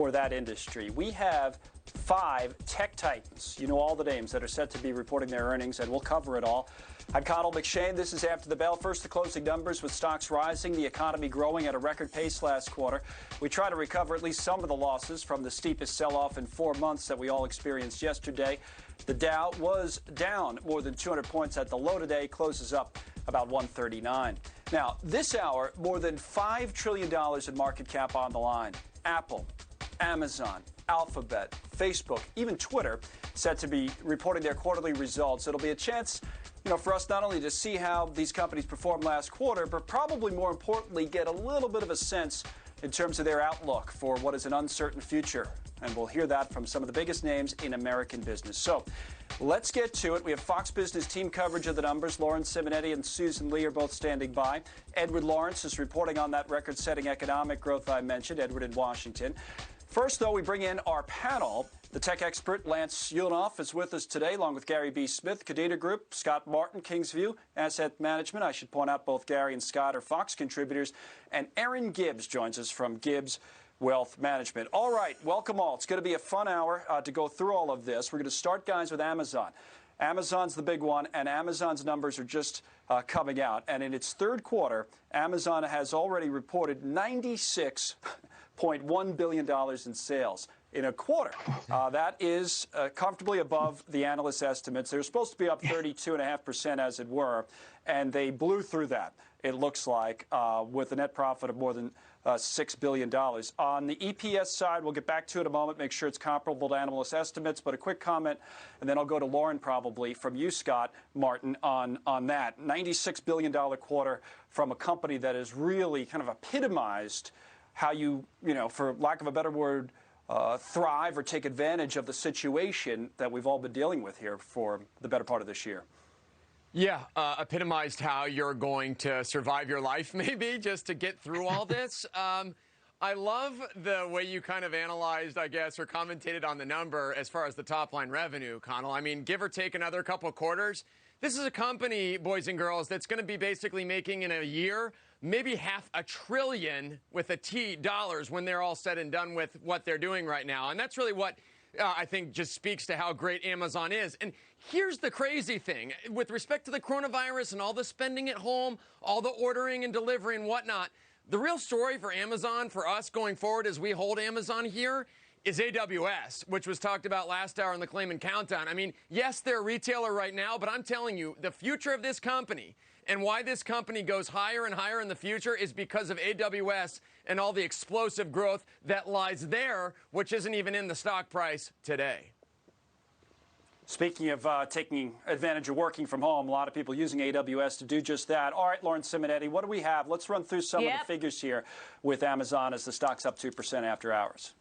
for that industry. We have 5 tech titans. You know all the names that are set to be reporting their earnings, and we'll cover it all. I'm Connell McShane. This is After the Bell. First, the closing numbers with stocks rising, the economy growing at a record pace last quarter. We try to recover at least some of the losses from the steepest sell-off in 4 months that we all experienced yesterday. The Dow was down more than 200 points at the low today, closes up about 139. Now, this hour, more than $5 trillion in market cap on the line. Apple, Amazon, Alphabet, Facebook, even Twitter, set to be reporting their quarterly results. It'll be a chance, for us not only to see how these companies performed last quarter, but probably more importantly, get a little bit of a sense in terms of their outlook for what is an uncertain future. And we'll hear that from some of the biggest names in American business. So let's get to it. We have Fox Business team coverage of the numbers. Lauren Simonetti and Susan Lee are both standing by. Edward Lawrence is reporting on that record-setting economic growth I mentioned, Edward in Washington. First, though, we bring in our panel. The tech expert Lance Ulanoff is with us today, along with Gary B. Smith, Cadena Group, Scott Martin, Kingsview, Asset Management. I should point out both Gary and Scott are Fox contributors. And Aaron Gibbs joins us from Gibbs Wealth Management. All right, welcome all. It's going to be a fun hour to go through all of this. We're going to start, guys, with Amazon. Amazon's the big one, and Amazon's numbers are just coming out. And in its third quarter, Amazon has already reported $96.1 billion in sales in a quarter. That is comfortably above the analyst estimates. They're supposed to be up 32.5%, as it were, and they blew through that, it looks like, with a net profit of more than $6 billion. On the EPS side, we'll get back to it in a moment, make sure it's comparable to analyst estimates, but a quick comment, and then I'll go to Lauren probably, from you, Scott Martin, on that. $96 billion quarter from a company that has really kind of epitomized how you for lack of a better word, thrive or take advantage of the situation that we've all been dealing with here for the better part of this year. Yeah, epitomized how you're going to survive your life, maybe, just to get through all this. I love the way you kind of analyzed, I guess, or commentated on the number as far as the top-line revenue, Connell. I mean, give or take another couple of quarters, this is a company, boys and girls, that's going to be basically making in a year maybe $500 billion with a T dollars when they're all said and done with what they're doing right now. And that's really what I think just speaks to how great Amazon is. And here's the crazy thing. With respect to the coronavirus and all the spending at home, all the ordering and delivery and whatnot, the real story for Amazon, for us going forward as we hold Amazon here, is AWS, which was talked about last hour in the Claim and Countdown. I mean, yes, they're a retailer right now, but I'm telling you, the future of this company and why this company goes higher and higher in the future is because of AWS and all the explosive growth that lies there, which isn't even in the stock price today. Speaking of taking advantage of working from home, a lot of people using AWS to do just that. All right, Lauren Simonetti, what do we have? Let's run through some of the figures here with Amazon as the stock's up 2% after hours.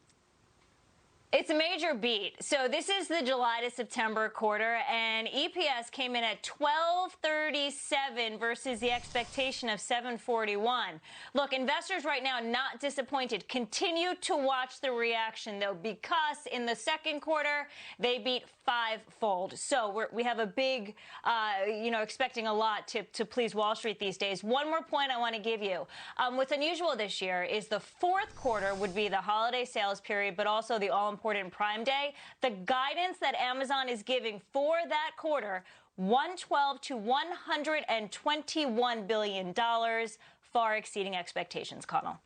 It's a major beat. So this is the July to September quarter, and EPS came in at $12.37 versus the expectation of $7.41. Look, investors right now not disappointed. Continue to watch the reaction, though, because in the second quarter, they beat fivefold. So we have a big, expecting a lot to please Wall Street these days. One more point I want to give you. What's unusual this year is the fourth quarter would be the holiday sales period, but also the all-important Prime Day. The guidance that Amazon is giving for that quarter, $112 to $121 billion, far exceeding expectations, Connell.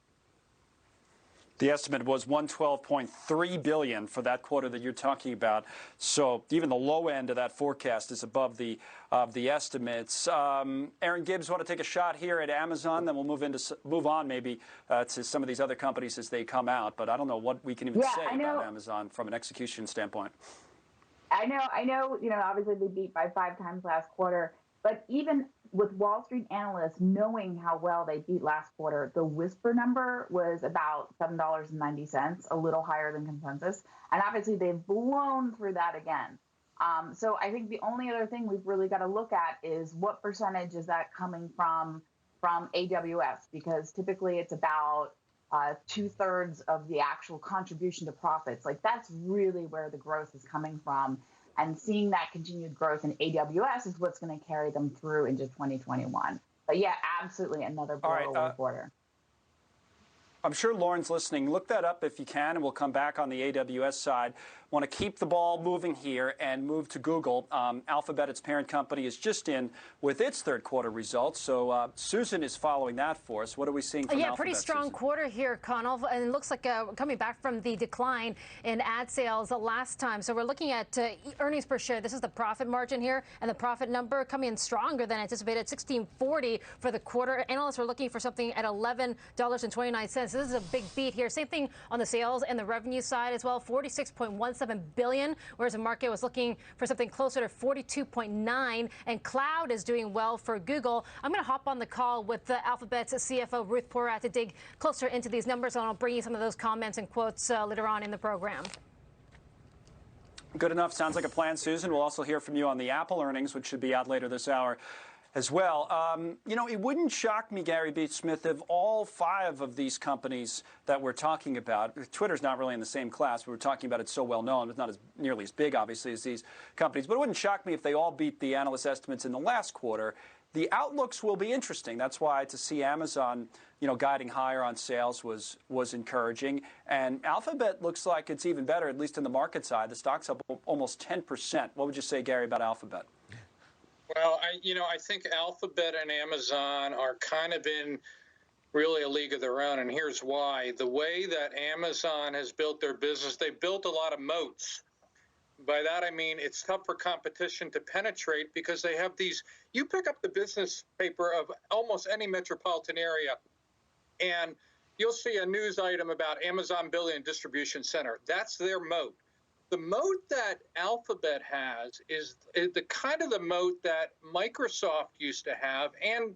The estimate was $112.3 billion for that quarter that you're talking about. So even the low end of that forecast is above the estimates. Aaron Gibbs, want to take a shot here at Amazon? Then we'll move on maybe to some of these other companies as they come out. But I don't know what we can even say about Amazon from an execution standpoint. I know. Obviously they beat by 5 times last quarter. But even with Wall Street analysts knowing how well they beat last quarter, the whisper number was about $7.90, a little higher than consensus. And obviously they've blown through that again. So I think the only other thing we've really got to look at is what percentage is that coming from AWS, because typically it's about 2/3 of the actual contribution to profits. Like, that's really where the growth is coming from. And seeing that continued growth in AWS is what's going to carry them through into 2021. But yeah, absolutely another blowout quarter. I'm sure Lauren's listening. Look that up if you can, and we'll come back on the AWS side. Want to keep the ball moving here and move to Google. Alphabet, its parent company, is just in with its third quarter results. So Susan is following that for us. What are we seeing from Alphabet? Pretty strong Susan? quarter here, Connell, and it looks like coming back from the decline in ad sales last time. So we're looking at earnings per share. This is the profit margin here, and the profit number coming in stronger than anticipated, $16.40 for the quarter. Analysts were looking for something at $11.29. So this is a big beat here. Same thing on the sales and the revenue side as well, $46.17 billion, whereas the market was looking for something closer to $42.9. And cloud is doing well for Google. I'm going to hop on the call with the Alphabet's CFO Ruth Porat to dig closer into these numbers, and I'll bring you some of those comments and quotes later on in the program. Good enough. Sounds like a plan, Susan. We'll also hear from you on the Apple earnings, which should be out later this hour as well. You know, it wouldn't shock me, Gary B. Smith, if all five of these companies that we're talking about, Twitter's not really in the same class, but we're talking about it's so well known, it's not as nearly as big, obviously, as these companies, but it wouldn't shock me if they all beat the analyst estimates in the last quarter. The outlooks will be interesting. That's why to see Amazon, you know, guiding higher on sales was encouraging. And Alphabet looks like it's even better, at least in the market side. The stock's up almost 10%. What would you say, Gary, about Alphabet? Well, I think Alphabet and Amazon are kind of in really a league of their own, and here's why. The way that Amazon has built their business, they've built a lot of moats. By that, I mean it's tough for competition to penetrate because they have these. You pick up the business paper of almost any metropolitan area, and you'll see a news item about Amazon building a distribution center. That's their moat. The moat that Alphabet has is the kind of the moat that Microsoft used to have, and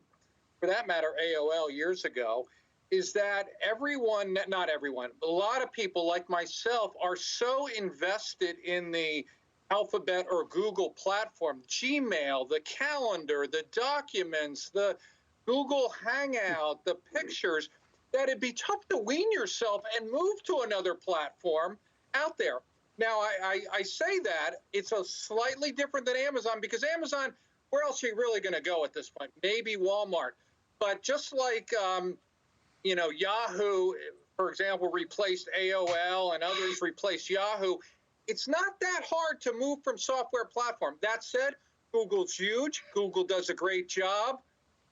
for that matter, AOL years ago, is that everyone, not everyone, a lot of people like myself are so invested in the Alphabet or Google platform, Gmail, the calendar, the documents, the Google Hangout, the pictures, that it'd be tough to wean yourself and move to another platform out there. Now, I say that it's a slightly different than Amazon because Amazon, where else are you really going to go at this point? Maybe Walmart. But just like, you know, Yahoo, for example, replaced AOL and others replaced Yahoo, it's not that hard to move from software platform. That said, Google's huge. Google does a great job.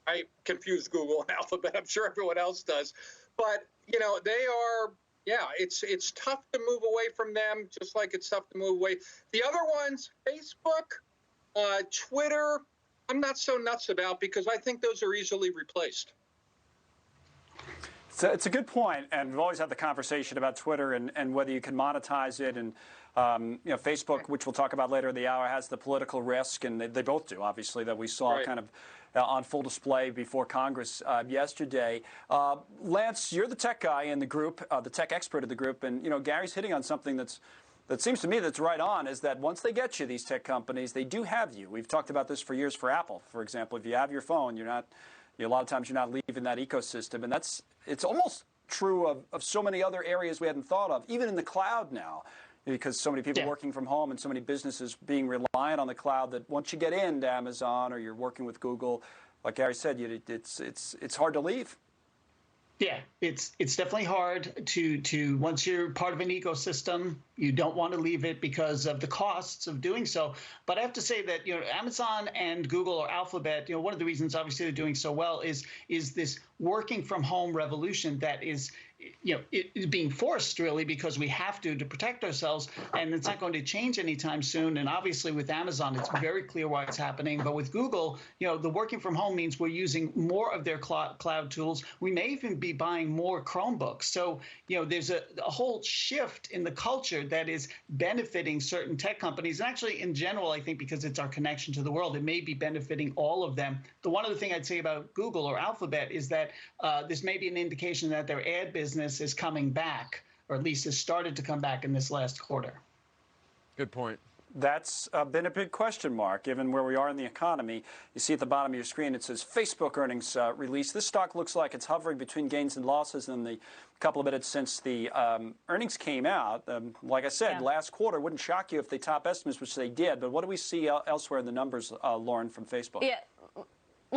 I confuse Google and Alphabet. I'm sure everyone else does. But, you know, they are... Yeah, it's tough to move away from them, just like it's tough to move away. The other ones, Facebook, Twitter, I'm not so nuts about because I think those are easily replaced. So it's a good point, and we've always had the conversation about Twitter and whether you can monetize it. And you know, Facebook, which we'll talk about later in the hour, has the political risk, and they both do, obviously, that we saw kind of on full display before Congress yesterday. Lance, you're the tech guy in the group, the tech expert of the group, and you know Gary's hitting on something that seems to me that's right on, is that once they get you, these tech companies, they do have you. We've talked about this for years for Apple, for example. If you have your phone, a lot of times you're not leaving that ecosystem, and it's almost true of so many other areas we hadn't thought of, even in the cloud now, because so many people working from home and so many businesses being reliant on the cloud that once you get into Amazon or you're working with Google, like Gary said, it's hard to leave. Yeah, it's definitely hard to once you're part of an ecosystem, you don't want to leave it because of the costs of doing so. But I have to say that, you know, Amazon and Google or Alphabet, you know, one of the reasons obviously they're doing so well is this working from home revolution that is, you know, it is being forced really because we have to protect ourselves, and it's not going to change anytime soon. And obviously with Amazon, it's very clear why it's happening. But with Google, you know, the working from home means we're using more of their cloud tools. We may even be buying more Chromebooks. So, you know, there's a whole shift in the culture that is benefiting certain tech companies. And actually, in general, I think because it's our connection to the world, it may be benefiting all of them. The one other thing I'd say about Google or Alphabet is that this may be an indication that their ad business is coming back, or at least has started to come back in this last quarter. Good point. That's been a big question mark, given where we are in the economy. You see at the bottom of your screen, it says Facebook earnings release. This stock looks like it's hovering between gains and losses in the couple of minutes since the earnings came out. Like I said, last quarter, wouldn't shock you if they top estimates, which they did. But what do we see elsewhere in the numbers, Lauren, from Facebook? Yeah.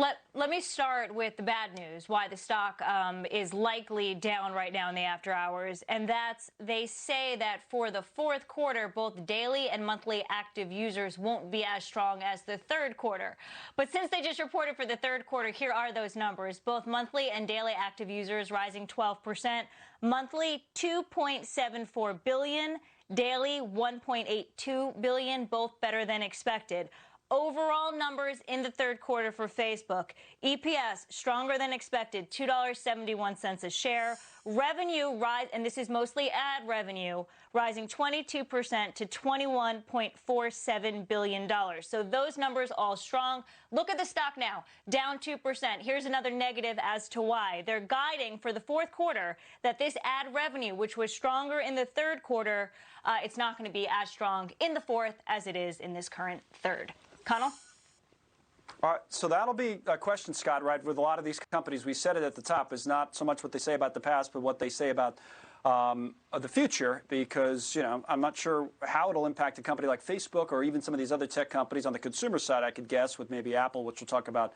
Let me start with the bad news, why the stock is likely down right now in the after hours. And that's, they say that for the fourth quarter, both daily and monthly active users won't be as strong as the third quarter. But since they just reported for the third quarter, here are those numbers. Both monthly and daily active users rising 12%. Monthly, 2.74 billion. Daily, 1.82 billion, both better than expected. Overall numbers in the third quarter for Facebook. EPS stronger than expected, $2.71 a share. Revenue rise, and this is mostly ad revenue, rising 22% to $21.47 billion. So those numbers all strong. Look at the stock now, down 2%. Here's another negative as to why. They're guiding for the fourth quarter that this ad revenue, which was stronger in the third quarter, it's not going to be as strong in the fourth as it is in this current third. Connell? All right, so that'll be a question, Scott, right? With a lot of these companies, we said it at the top, is not so much what they say about the past, but what they say about the future, because, you know, I'm not sure how it'll impact a company like Facebook or even some of these other tech companies on the consumer side, I could guess, with maybe Apple, which we'll talk about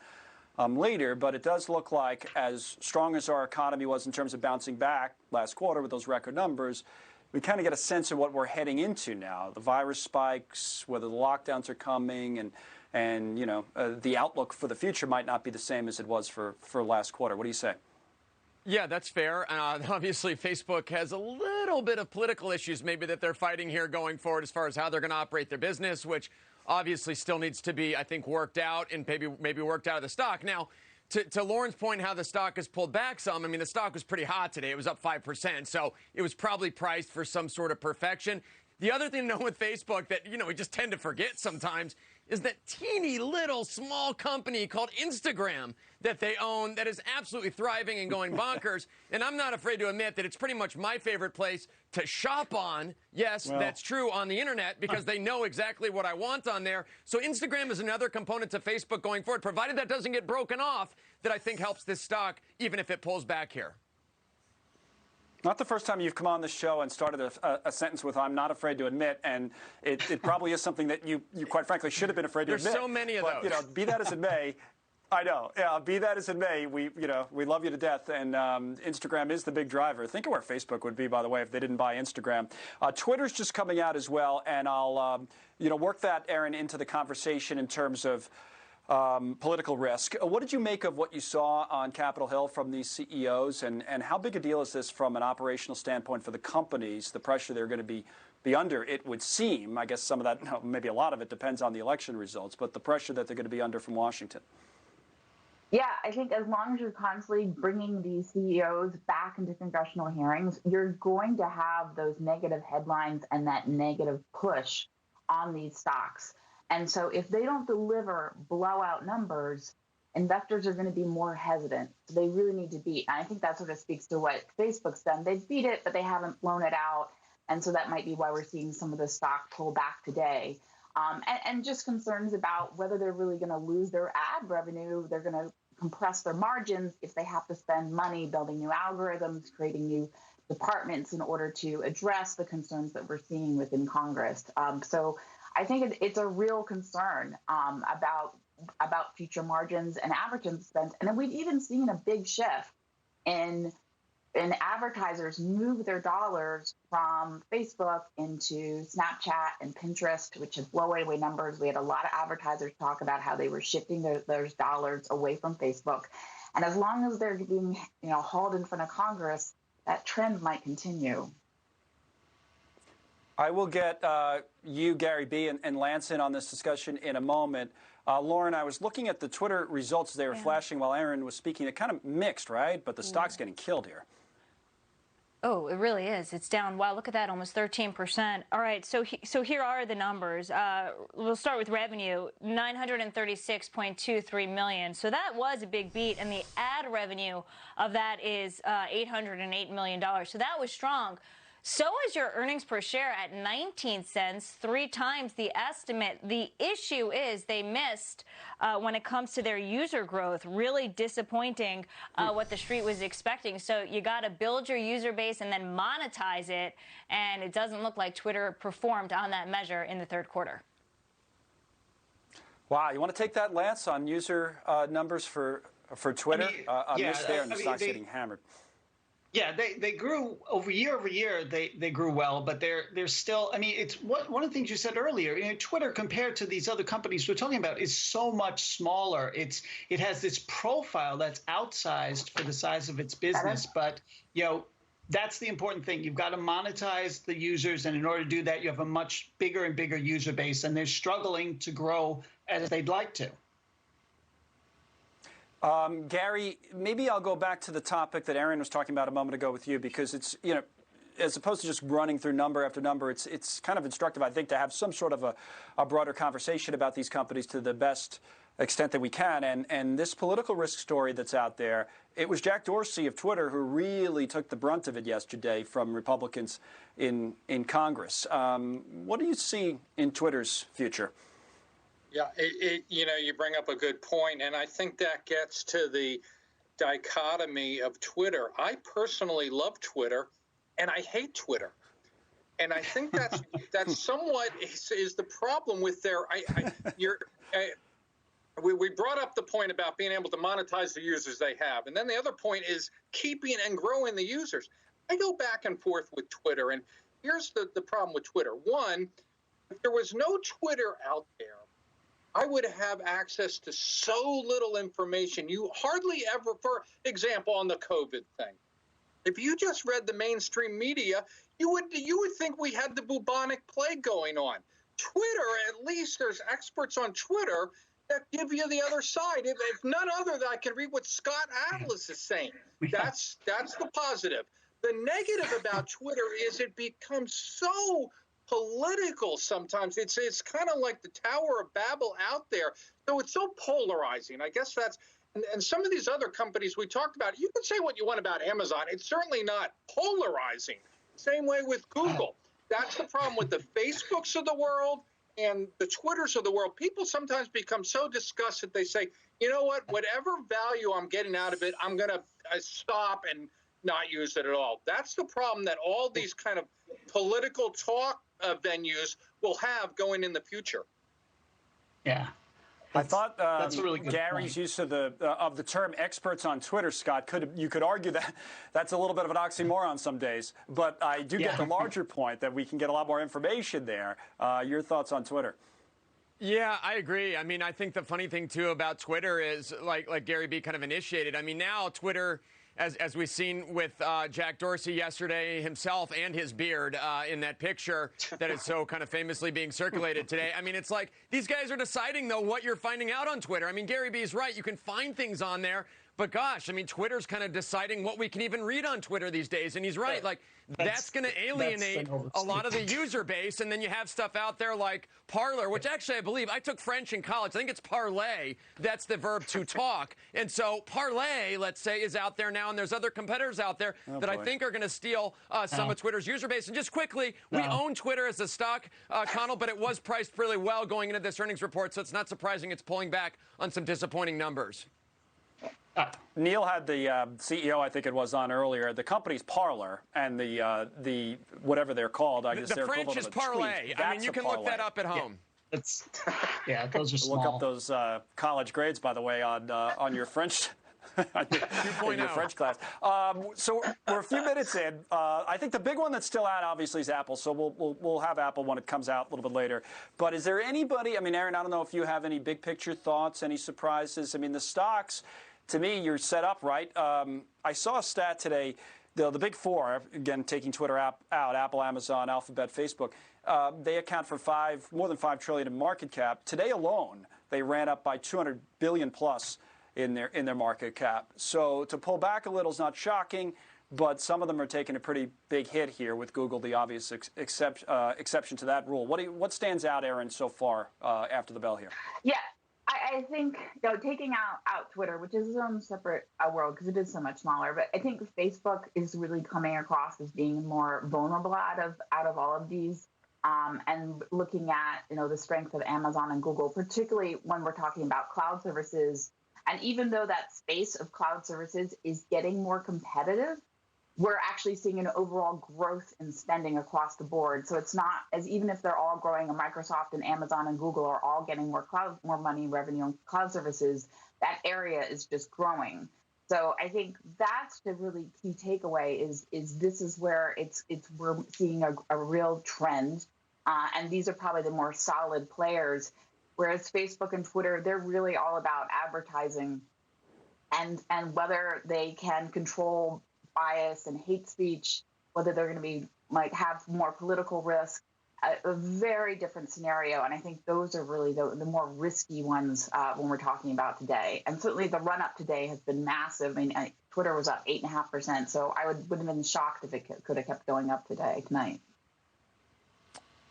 later. But it does look like, as strong as our economy was in terms of bouncing back last quarter with those record numbers, we kind of get a sense of what we're heading into now. The virus spikes, whether the lockdowns are coming, and you know, the outlook for the future might not be the same as it was for last quarter. What do you say? Yeah, that's fair. Obviously, Facebook has a little bit of political issues maybe that they're fighting here going forward as far as how they're going to operate their business, which obviously still needs to be, I think, worked out and maybe worked out of the stock. Now, to Lauren's point, how the stock has pulled back some, I mean, the stock was pretty hot today. It was up 5%, so it was probably priced for some sort of perfection. The other thing to know with Facebook that, you know, we just tend to forget sometimes is that teeny little small company called Instagram that they own that is absolutely thriving and going bonkers. And I'm not afraid to admit that it's pretty much my favorite place to shop on. Yes, well, that's true, on the internet, because they know exactly what I want on there. So Instagram is another component to Facebook going forward, provided that doesn't get broken off, that I think helps this stock, even if it pulls back here. Not the first time you've come on this show and started a sentence with "I'm not afraid to admit," and it probably is something that you quite frankly should have been afraid to admit. There's so many of those. You know, be that as it may, I know. Yeah, be that as it may, we love you to death, and Instagram is the big driver. Think of where Facebook would be, by the way, if they didn't buy Instagram. Twitter's just coming out as well, and I'll work that, Aaron, into the conversation in terms of political risk. What did you make of what you saw on Capitol Hill from these CEOs, and how big a deal is this from an operational standpoint for the companies, the pressure they're going to be under, it would seem? I guess some of that, no, maybe a lot of it depends on the election results, but the pressure that they're going to be under from Washington. Yeah, I think as long as you're constantly bringing these CEOs back into congressional hearings, you're going to have those negative headlines and that negative push on these stocks. And so if they don't deliver blowout numbers, investors are going to be more hesitant. So they really need to beat. And I think that sort of speaks to what Facebook's done. They've beat it, but they haven't blown it out. And so that might be why we're seeing some of the stock pull back today. And just concerns about whether they're really going to lose their ad revenue. They're going to compress their margins if they have to spend money building new algorithms, creating new departments in order to address the concerns that we're seeing within Congress. So I think it's a real concern about future margins and advertising spend. And then we've even seen a big shift in advertisers move their dollars from Facebook into Snapchat and Pinterest, which have blown away numbers. We had a lot of advertisers talk about how they were shifting those dollars away from Facebook. And as long as they're being hauled in front of Congress, that trend might continue. I will get you, Gary B., and Lance in on this discussion in a moment. Lauren, I was looking at the Twitter results they were flashing while Aaron was speaking. It kind of mixed, right? But the stock's getting killed here. Oh, it really is. It's down. Wow, look at that, almost 13%. All right, so here are the numbers. We'll start with revenue, $936.23 million. So that was a big beat, and the ad revenue of that is $808 million. So that was strong. So is your earnings per share at 19 cents, 3 times the estimate. The issue is they missed when it comes to their user growth. Really disappointing what the street was expecting. So you got to build your user base and then monetize it. And it doesn't look like Twitter performed on that measure in the third quarter. Wow, you want to take that, Lance, on user numbers for Twitter? On this there, and the stock's getting hammered. Yeah, they grew over year. They grew well, but they're still. I mean, it's one of the things you said earlier. Twitter compared to these other companies we're talking about is so much smaller. It has this profile that's outsized for the size of its business, but that's the important thing. You've got to monetize the users, and in order to do that, you have a much bigger and bigger user base, and they're struggling to grow as they'd like to. Gary, maybe I'll go back to the topic that Aaron was talking about a moment ago with you, because it's, as opposed to just running through number after number, it's kind of instructive, I think, to have some sort of a broader conversation about these companies to the best extent that we can. And this political risk story that's out there, it was Jack Dorsey of Twitter who really took the brunt of it yesterday from Republicans in Congress. What do you see in Twitter's future? Yeah, you bring up a good point, and I think that gets to the dichotomy of Twitter. I personally love Twitter, and I hate Twitter, and I think that's somewhat is the problem with their. We brought up the point about being able to monetize the users they have, and then the other point is keeping and growing the users. I go back and forth with Twitter, and here's the problem with Twitter. One, if there was no Twitter out there, I would have access to so little information. You hardly ever, for example, on the COVID thing, if you just read the mainstream media, you would think we had the bubonic plague going on. Twitter, at least there's experts on Twitter that give you the other side. If none other than I can read what Scott Atlas is saying. That's the positive. The negative about Twitter is it becomes so political sometimes. It's kind of like the Tower of Babel out there. So it's so polarizing. I guess that's, and some of these other companies we talked about, you can say what you want about Amazon. It's certainly not polarizing. Same way with Google. That's the problem with the Facebooks of the world and the Twitters of the world. People sometimes become so disgusted they say, you know what, whatever value I'm getting out of it, I'm going to stop and not use it at all. That's the problem that all these kind of political talk venues will have going in the future. Yeah. I thought that's a really good Gary's point. use of the term experts on Twitter, Scott, you could argue that that's a little bit of an oxymoron some days, but I do get the larger point that we can get a lot more information there. Your thoughts on Twitter? Yeah, I agree. I mean, I think the funny thing too about Twitter is like Gary B kind of initiated. I mean, now Twitter, as we've seen with Jack Dorsey yesterday himself and his beard in that picture that is so kind of famously being circulated today. I mean, it's like these guys are deciding, though, what you're finding out on Twitter. I mean, Gary B is right. You can find things on there. But gosh, I mean, Twitter's kind of deciding what we can even read on Twitter these days. And he's right. Like, that's going to alienate a lot of the user base. And then you have stuff out there like parlor, which actually I believe I took French in college. I think it's parlay. That's the verb to talk. And so parlay, let's say, is out there now. And there's other competitors out there that I think are going to steal some of Twitter's user base. And just quickly, we own Twitter as a stock, Connell, but it was priced really well going into this earnings report. So it's not surprising it's pulling back on some disappointing numbers. Neil had the CEO, I think it was, on earlier. The company's Parler, and the whatever they're called, I guess the they're French is parlay. I mean, you can look that up at home. Yeah, those are small. Look up those college grades, by the way, on your French. in your French class. So we're a few minutes in. I think the big one that's still out, obviously, is Apple. So we'll have Apple when it comes out a little bit later. But is there anybody? I mean, Aaron, I don't know if you have any big picture thoughts, any surprises. I mean, the stocks. To me, you're set up right. I saw a stat today. The big four, again, taking Twitter out, Apple, Amazon, Alphabet, Facebook, they account for more than $5 trillion in market cap. Today alone, they ran up by $200 billion plus in their market cap. So to pull back a little is not shocking, but some of them are taking a pretty big hit here, with Google the obvious exception to that rule. What stands out, Aaron, so far after the bell here? Yeah. I think, taking out Twitter, which is its own separate world because it is so much smaller, but I think Facebook is really coming across as being more vulnerable out of all of these, and looking at the strength of Amazon and Google, particularly when we're talking about cloud services. And even though that space of cloud services is getting more competitive, we're actually seeing an overall growth in spending across the board. So it's not as even if they're all growing, and Microsoft and Amazon and Google are all getting more money revenue on cloud services, that area is just growing. So I think that's the really key takeaway is this is where we're seeing a real trend, and these are probably the more solid players. Whereas Facebook and Twitter, they're really all about advertising, and whether they can control bias and hate speech, whether they're going to be have more political risk, a very different scenario. And I think those are really the more risky ones when we're talking about today. And certainly the run up today has been massive. I mean, Twitter was up 8.5%. So I would have been shocked if it could have kept going up tonight.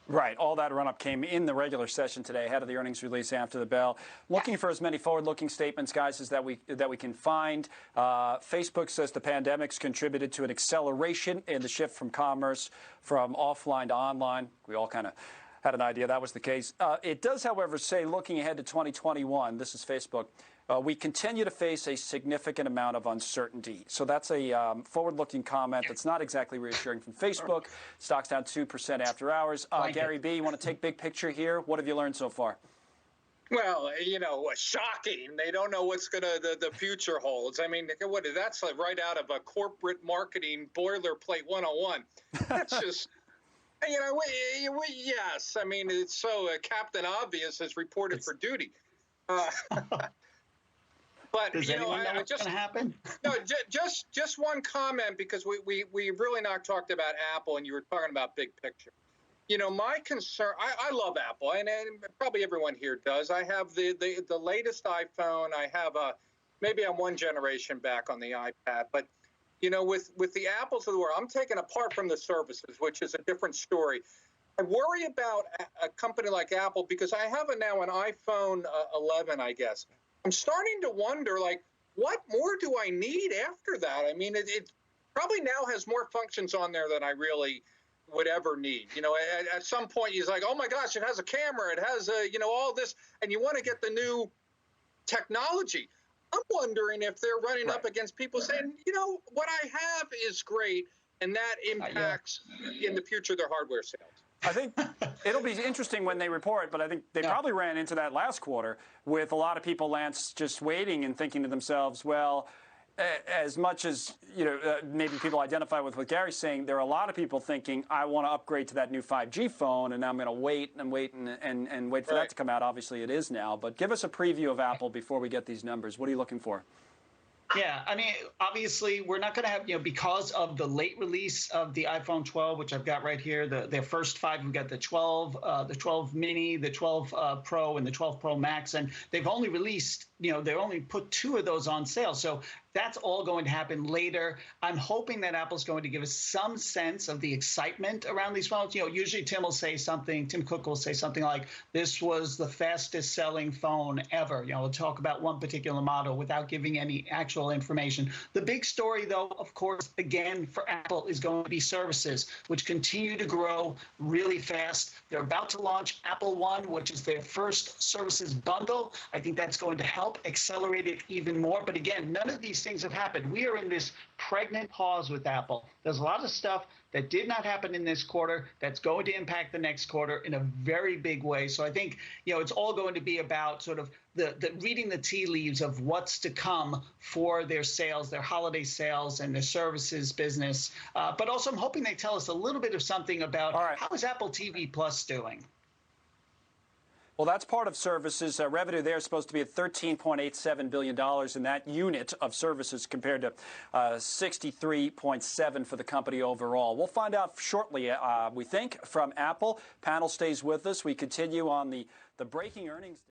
Right. All that run-up came in the regular session today, ahead of the earnings release after the bell. Looking for as many forward-looking statements, guys, as that we can find. Facebook says the pandemic's contributed to an acceleration in the shift from commerce from offline to online. We all kind of had an idea that was the case. It does, however, say, looking ahead to 2021, this is Facebook, we continue to face a significant amount of uncertainty. So that's a forward-looking comment that's not exactly reassuring from Facebook. Stock's down 2% after hours. Gary B., you want to take big picture here? What have you learned so far? Well, shocking. They don't know what's the future holds. I mean, that's like right out of a corporate marketing boilerplate 101. That's just, yes. I mean, it's so Captain Obvious is reported for duty. But does anyone know what's going to happen? No, just one comment, because we really not talked about Apple, and you were talking about big picture. My concern, I love Apple, and probably everyone here does. I have the latest iPhone. I have maybe I'm one generation back on the iPad, but with the Apples of the world, I'm taking apart from the services, which is a different story. I worry about a company like Apple because I have now an iPhone 11, I guess. I'm starting to wonder, what more do I need after that? I mean, it probably now has more functions on there than I really would ever need. At some point, you're like, oh my gosh, it has a camera, it has all this, and you want to get the new technology. I'm wondering if they're running up against people saying, what I have is great, and that impacts in the future their hardware sales. I think it'll be interesting when they report, but I think they probably ran into that last quarter with a lot of people, Lance, just waiting and thinking to themselves, well, as much as, maybe people identify with what Gary's saying, there are a lot of people thinking, I want to upgrade to that new 5G phone, and now I'm going to wait and wait for that to come out. Obviously, it is now. But give us a preview of Apple before we get these numbers. What are you looking for? Yeah, I mean, obviously, we're not going to have, because of the late release of the iPhone 12, which I've got right here, their first five, we've got the 12 mini, the 12 Pro, and the 12 Pro Max, and they've only released, they only put 2 of those on sale. So that's all going to happen later. I'm hoping that Apple's going to give us some sense of the excitement around these phones. Usually Tim Cook will say something like, this was the fastest selling phone ever. We'll talk about one particular model without giving any actual information. The big story, though, of course, again, for Apple is going to be services, which continue to grow really fast. They're about to launch Apple One, which is their first services bundle. I think that's going to help accelerate it even more. But again, none of these things have happened. We are in this pregnant pause with Apple. There's a lot of stuff that did not happen in this quarter that's going to impact the next quarter in a very big way. So I think, it's all going to be about sort of the reading the tea leaves of what's to come for their sales, their holiday sales, and their services business. But also, I'm hoping they tell us a little bit of something about how is Apple TV Plus doing? Well, that's part of services. Revenue there is supposed to be at $13.87 billion in that unit of services compared to $63.7 for the company overall. We'll find out shortly, we think, from Apple. Panel stays with us. We continue on the breaking earnings.